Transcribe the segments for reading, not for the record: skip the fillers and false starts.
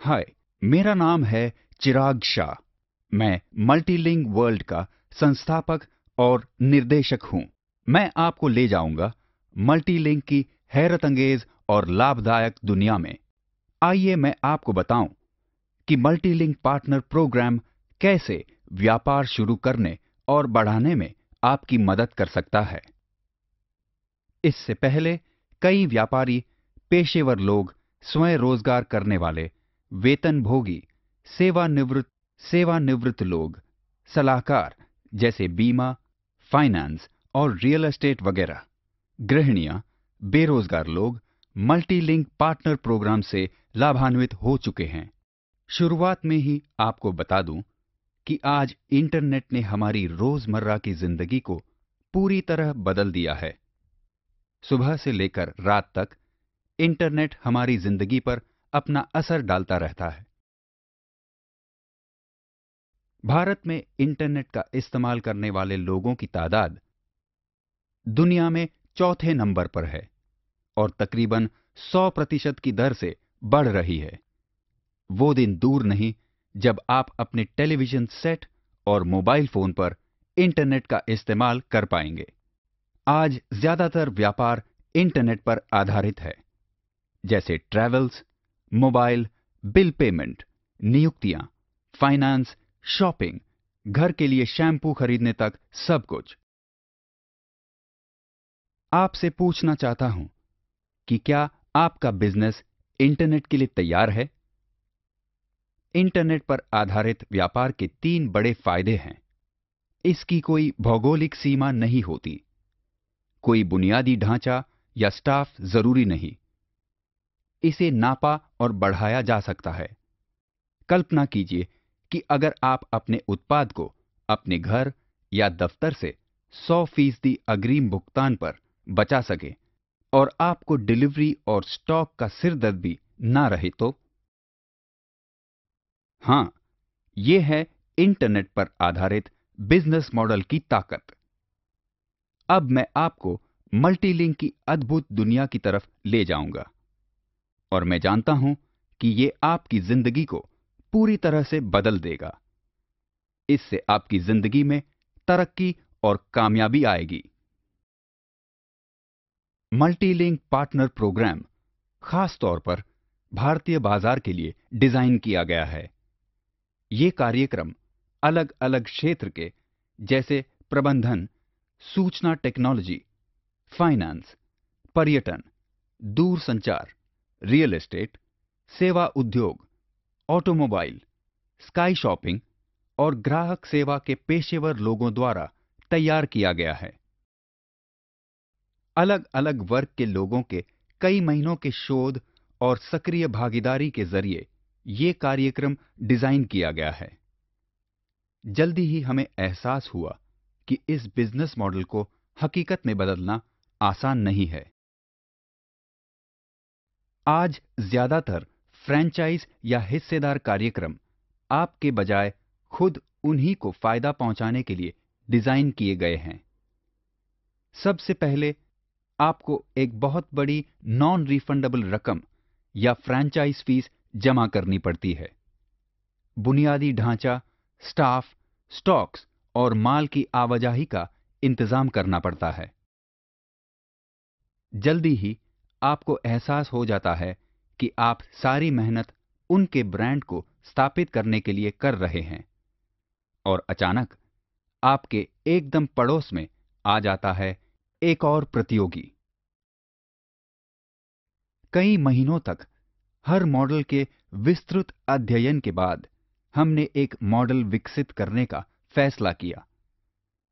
हाय, मेरा नाम है चिराग शाह। मैं मल्टीलिंक वर्ल्ड का संस्थापक और निर्देशक हूं। मैं आपको ले जाऊंगा मल्टीलिंक की हैरतअंगेज और लाभदायक दुनिया में। आइए मैं आपको बताऊं कि मल्टीलिंक पार्टनर प्रोग्राम कैसे व्यापार शुरू करने और बढ़ाने में आपकी मदद कर सकता है। इससे पहले कई व्यापारी, पेशेवर लोग, स्वयं रोजगार करने वाले, वेतनभोगी, सेवानिवृत्त लोग, सलाहकार जैसे बीमा, फाइनेंस और रियल एस्टेट वगैरह, गृहिणियां, बेरोजगार लोग मल्टीलिंक पार्टनर प्रोग्राम से लाभान्वित हो चुके हैं। शुरुआत में ही आपको बता दूं कि आज इंटरनेट ने हमारी रोजमर्रा की जिंदगी को पूरी तरह बदल दिया है। सुबह से लेकर रात तक इंटरनेट हमारी जिंदगी पर अपना असर डालता रहता है। भारत में इंटरनेट का इस्तेमाल करने वाले लोगों की तादाद दुनिया में चौथे नंबर पर है और तकरीबन 100% की दर से बढ़ रही है। वो दिन दूर नहीं जब आप अपने टेलीविजन सेट और मोबाइल फोन पर इंटरनेट का इस्तेमाल कर पाएंगे। आज ज्यादातर व्यापार इंटरनेट पर आधारित है, जैसे ट्रैवल्स, मोबाइल, बिल पेमेंट, नियुक्तियां, फाइनेंस, शॉपिंग, घर के लिए शैम्पू खरीदने तक सब कुछ। आपसे पूछना चाहता हूं कि क्या आपका बिजनेस इंटरनेट के लिए तैयार है? इंटरनेट पर आधारित व्यापार के 3 बड़े फायदे हैं। इसकी कोई भौगोलिक सीमा नहीं होती, कोई बुनियादी ढांचा या स्टाफ जरूरी नहीं। इसे नापा और बढ़ाया जा सकता है। कल्पना कीजिए कि अगर आप अपने उत्पाद को अपने घर या दफ्तर से 100% अग्रिम भुगतान पर बचा सके और आपको डिलीवरी और स्टॉक का सिरदर्द भी ना रहे तो। हां, यह है इंटरनेट पर आधारित बिजनेस मॉडल की ताकत। अब मैं आपको मल्टीलिंक की अद्भुत दुनिया की तरफ ले जाऊंगा और मैं जानता हूं कि यह आपकी जिंदगी को पूरी तरह से बदल देगा। इससे आपकी जिंदगी में तरक्की और कामयाबी आएगी। मल्टीलिंक पार्टनर प्रोग्राम खास तौर पर भारतीय बाजार के लिए डिजाइन किया गया है। ये कार्यक्रम अलग अलग क्षेत्र के जैसे प्रबंधन, सूचना टेक्नोलॉजी, फाइनेंस, पर्यटन, दूरसंचार, रियल एस्टेट, सेवा उद्योग, ऑटोमोबाइल, स्काई शॉपिंग और ग्राहक सेवा के पेशेवर लोगों द्वारा तैयार किया गया है। अलग अलग वर्ग के लोगों के कई महीनों के शोध और सक्रिय भागीदारी के जरिए ये कार्यक्रम डिजाइन किया गया है। जल्दी ही हमें एहसास हुआ कि इस बिजनेस मॉडल को हकीकत में बदलना आसान नहीं है। आज ज्यादातर फ्रैंचाइज या हिस्सेदार कार्यक्रम आपके बजाय खुद उन्हीं को फायदा पहुंचाने के लिए डिजाइन किए गए हैं। सबसे पहले आपको एक बहुत बड़ी नॉन रिफंडेबल रकम या फ्रैंचाइज फीस जमा करनी पड़ती है। बुनियादी ढांचा, स्टाफ, स्टॉक्स और माल की आवाजाही का इंतजाम करना पड़ता है। जल्दी ही आपको एहसास हो जाता है कि आप सारी मेहनत उनके ब्रांड को स्थापित करने के लिए कर रहे हैं और अचानक आपके एकदम पड़ोस में आ जाता है एक और प्रतियोगी। कई महीनों तक हर मॉडल के विस्तृत अध्ययन के बाद हमने एक मॉडल विकसित करने का फैसला किया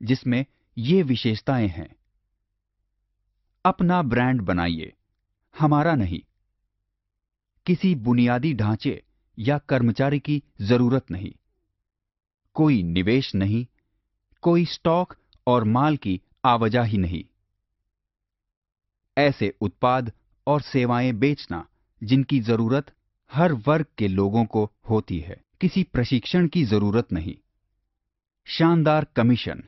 जिसमें ये विशेषताएं हैं। अपना ब्रांड बनाइए, हमारा नहीं। किसी बुनियादी ढांचे या कर्मचारी की जरूरत नहीं। कोई निवेश नहीं, कोई स्टॉक और माल की आवाजाही नहीं। ऐसे उत्पाद और सेवाएं बेचना जिनकी जरूरत हर वर्ग के लोगों को होती है। किसी प्रशिक्षण की जरूरत नहीं। शानदार कमीशन,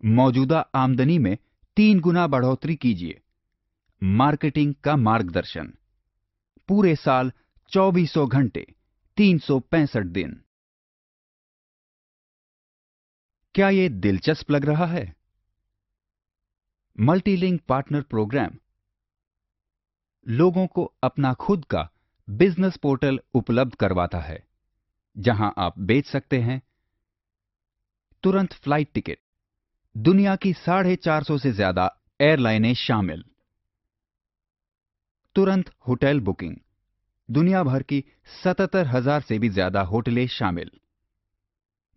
मौजूदा आमदनी में 3 गुना बढ़ोतरी कीजिए। मार्केटिंग का मार्गदर्शन, पूरे साल 2400 घंटे 365 दिन। क्या ये दिलचस्प लग रहा है? मल्टीलिंक पार्टनर प्रोग्राम लोगों को अपना खुद का बिजनेस पोर्टल उपलब्ध करवाता है, जहां आप बेच सकते हैं तुरंत फ्लाइट टिकट, दुनिया की 450 से ज्यादा एयरलाइनें शामिल, तुरंत होटल बुकिंग, दुनिया भर की 77,000 से भी ज्यादा होटलें शामिल,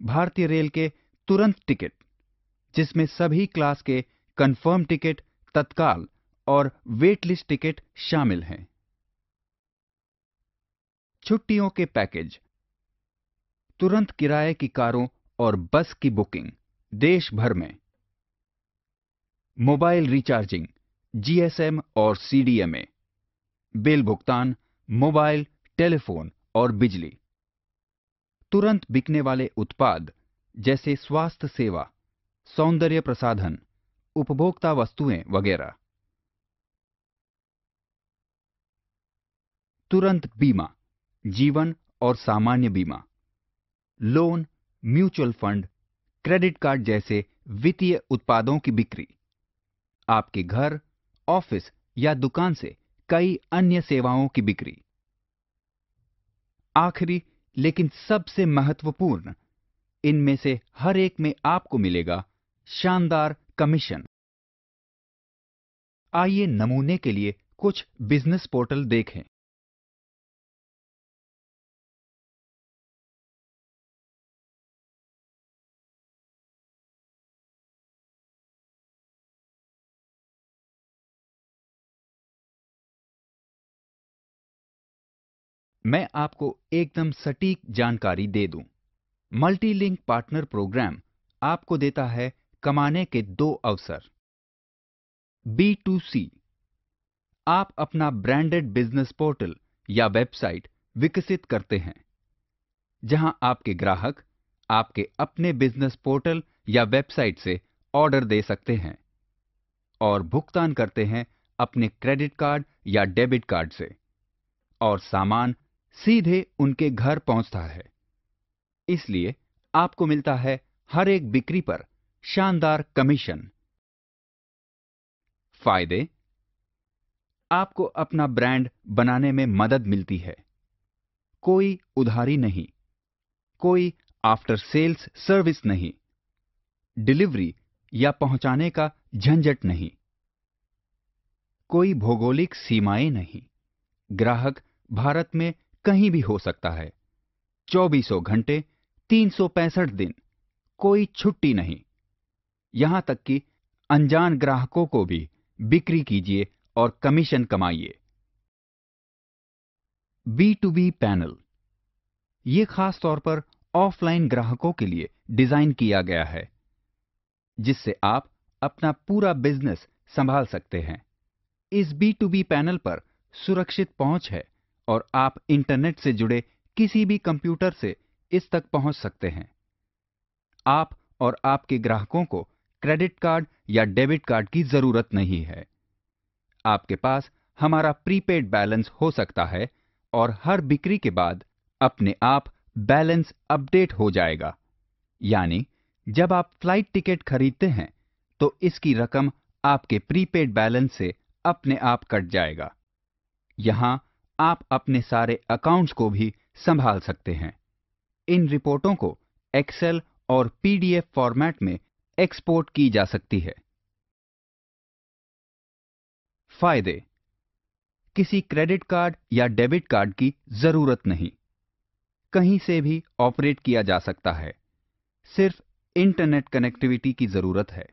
भारतीय रेल के तुरंत टिकट, जिसमें सभी क्लास के कंफर्म टिकट, तत्काल और वेट लिस्ट टिकट शामिल हैं, छुट्टियों के पैकेज, तुरंत किराए की कारों और बस की बुकिंग देश भर में, मोबाइल रिचार्जिंग, जीएसएम और सीडीएमए, बिल भुगतान, मोबाइल, टेलीफोन और बिजली, तुरंत बिकने वाले उत्पाद जैसे स्वास्थ्य सेवा, सौंदर्य प्रसाधन, उपभोक्ता वस्तुएं वगैरह, तुरंत बीमा, जीवन और सामान्य बीमा, loan, mutual fund, credit card जैसे वित्तीय उत्पादों की बिक्री, आपके घर, ऑफिस या दुकान से कई अन्य सेवाओं की बिक्री। आखिरी लेकिन सबसे महत्वपूर्ण, इनमें से हर एक में आपको मिलेगा शानदार कमीशन। आइए नमूने के लिए कुछ बिजनेस पोर्टल देखें। मैं आपको एकदम सटीक जानकारी दे दूं। मल्टीलिंक पार्टनर प्रोग्राम आपको देता है कमाने के दो अवसर। B2C, आप अपना ब्रांडेड बिजनेस पोर्टल या वेबसाइट विकसित करते हैं, जहां आपके ग्राहक आपके अपने बिजनेस पोर्टल या वेबसाइट से ऑर्डर दे सकते हैं और भुगतान करते हैं अपने क्रेडिट कार्ड या डेबिट कार्ड से, और सामान सीधे उनके घर पहुंचता है। इसलिए आपको मिलता है हर एक बिक्री पर शानदार कमीशन। फायदे, आपको अपना ब्रांड बनाने में मदद मिलती है। कोई उधारी नहीं, कोई आफ्टर सेल्स सर्विस नहीं, डिलीवरी या पहुंचाने का झंझट नहीं, कोई भौगोलिक सीमाएं नहीं, ग्राहक भारत में कहीं भी हो सकता है, 24 घंटे, 365 दिन, कोई छुट्टी नहीं। यहां तक कि अनजान ग्राहकों को भी बिक्री कीजिए और कमीशन कमाइए। B2B पैनल, ये खास तौर पर ऑफलाइन ग्राहकों के लिए डिजाइन किया गया है, जिससे आप अपना पूरा बिजनेस संभाल सकते हैं। इस B2B पैनल पर सुरक्षित पहुंच है और आप इंटरनेट से जुड़े किसी भी कंप्यूटर से इस तक पहुंच सकते हैं। आप और आपके ग्राहकों को क्रेडिट कार्ड या डेबिट कार्ड की जरूरत नहीं है। आपके पास हमारा प्रीपेड बैलेंस हो सकता है और हर बिक्री के बाद अपने आप बैलेंस अपडेट हो जाएगा। यानी जब आप फ्लाइट टिकट खरीदते हैं तो इसकी रकम आपके प्रीपेड बैलेंस से अपने आप कट जाएगा। यहां आप अपने सारे अकाउंट्स को भी संभाल सकते हैं। इन रिपोर्टों को एक्सेल और पीडीएफ फॉर्मेट में एक्सपोर्ट की जा सकती है। फायदे, किसी क्रेडिट कार्ड या डेबिट कार्ड की जरूरत नहीं, कहीं से भी ऑपरेट किया जा सकता है, सिर्फ इंटरनेट कनेक्टिविटी की जरूरत है।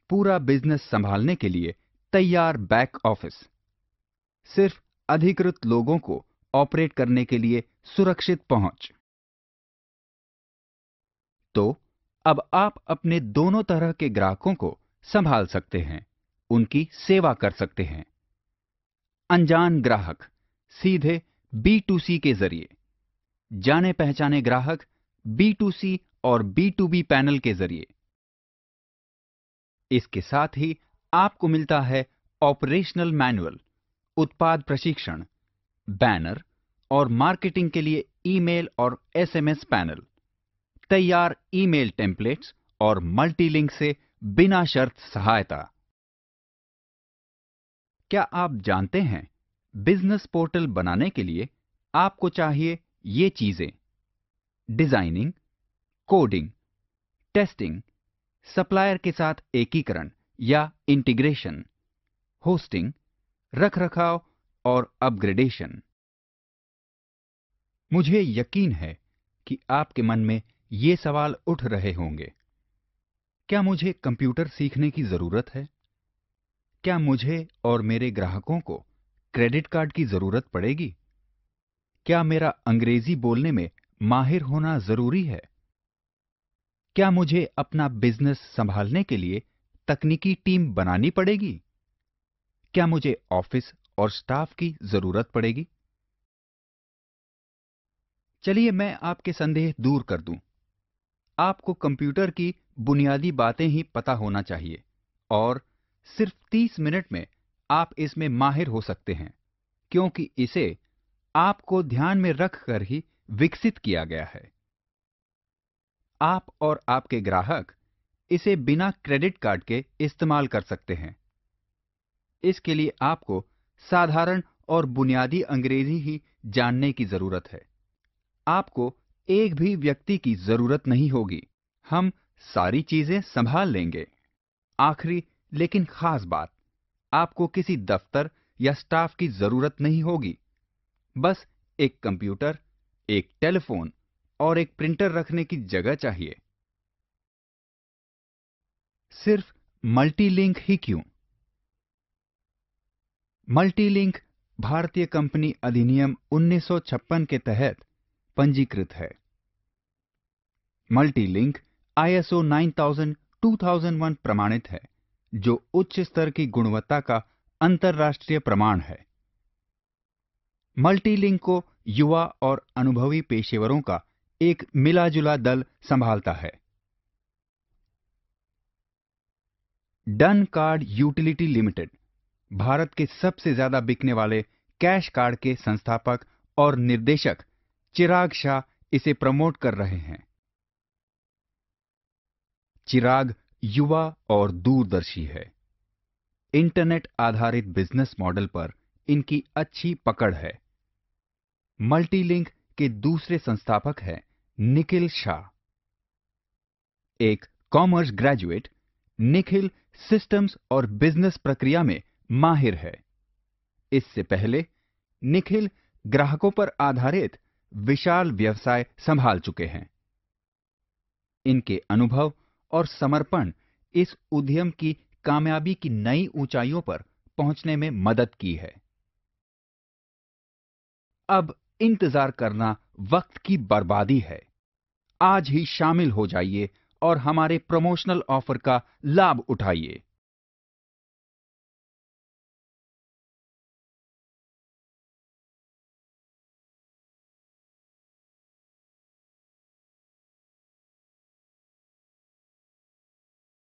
पूरा बिजनेस संभालने के लिए तैयार बैक ऑफिस, सिर्फ अधिकृत लोगों को ऑपरेट करने के लिए सुरक्षित पहुंच। तो अब आप अपने दोनों तरह के ग्राहकों को संभाल सकते हैं, उनकी सेवा कर सकते हैं। अनजान ग्राहक सीधे B2C के जरिए, जाने पहचाने ग्राहक B2C और B2B पैनल के जरिए। इसके साथ ही आपको मिलता है ऑपरेशनल मैनुअल, उत्पाद प्रशिक्षण, बैनर और मार्केटिंग के लिए ईमेल और एसएमएस पैनल, तैयार ईमेल टेम्पलेट्स और मल्टीलिंक से बिना शर्त सहायता। क्या आप जानते हैं, बिजनेस पोर्टल बनाने के लिए आपको चाहिए ये चीजें: डिजाइनिंग, कोडिंग, टेस्टिंग, सप्लायर के साथ एकीकरण या इंटीग्रेशन, होस्टिंग, रखरखाव और अपग्रेडेशन। मुझे यकीन है कि आपके मन में ये सवाल उठ रहे होंगे। क्या मुझे कंप्यूटर सीखने की जरूरत है? क्या मुझे और मेरे ग्राहकों को क्रेडिट कार्ड की जरूरत पड़ेगी? क्या मेरा अंग्रेजी बोलने में माहिर होना जरूरी है? क्या मुझे अपना बिजनेस संभालने के लिए तकनीकी टीम बनानी पड़ेगी? क्या मुझे ऑफिस और स्टाफ की जरूरत पड़ेगी? चलिए मैं आपके संदेह दूर कर दूं। आपको कंप्यूटर की बुनियादी बातें ही पता होना चाहिए और सिर्फ 30 मिनट में आप इसमें माहिर हो सकते हैं, क्योंकि इसे आपको ध्यान में रखकर ही विकसित किया गया है। आप और आपके ग्राहक इसे बिना क्रेडिट कार्ड के इस्तेमाल कर सकते हैं। इसके लिए आपको साधारण और बुनियादी अंग्रेजी ही जानने की जरूरत है। आपको एक भी व्यक्ति की जरूरत नहीं होगी। हम सारी चीजें संभाल लेंगे। आखिरी लेकिन खास बात, आपको किसी दफ्तर या स्टाफ की जरूरत नहीं होगी। बस एक कंप्यूटर, एक टेलीफोन और एक प्रिंटर रखने की जगह चाहिए। सिर्फ मल्टीलिंक ही क्यों? मल्टीलिंक भारतीय कंपनी अधिनियम 1956 के तहत पंजीकृत है। मल्टीलिंक ISO 9000 2001 प्रमाणित है, जो उच्च स्तर की गुणवत्ता का अंतर्राष्ट्रीय प्रमाण है। मल्टीलिंक को युवा और अनुभवी पेशेवरों का एक मिला-जुला दल संभालता है। Done card utility limited Bharat के सबसे ज्यादा बिकने वाले कैश कार्ड के संस्थापक और निर्देशक चिराग शाह इसे प्रमोट कर रहे हैं। चिराग युवा और दूरदर्शी है। इंटरनेट आधारित बिजनेस मॉडल पर इनकी अच्छी पकड़ है। मल्टीलिंक के दूसरे संस्थापक हैं निखिल शाह। एक कॉमर्स ग्रेजुएट, निखिल सिस्टम्स और बिजनेस प्रक्रिया में माहिर है। इससे पहले निखिल ग्राहकों पर आधारित विशाल व्यवसाय संभाल चुके हैं। इनके अनुभव और समर्पण इस उद्यम की कामयाबी की नई ऊंचाइयों पर पहुंचने में मदद की है। अब इंतजार करना वक्त की बर्बादी है। आज ही शामिल हो जाइए और हमारे प्रमोशनल ऑफर का लाभ उठाइए।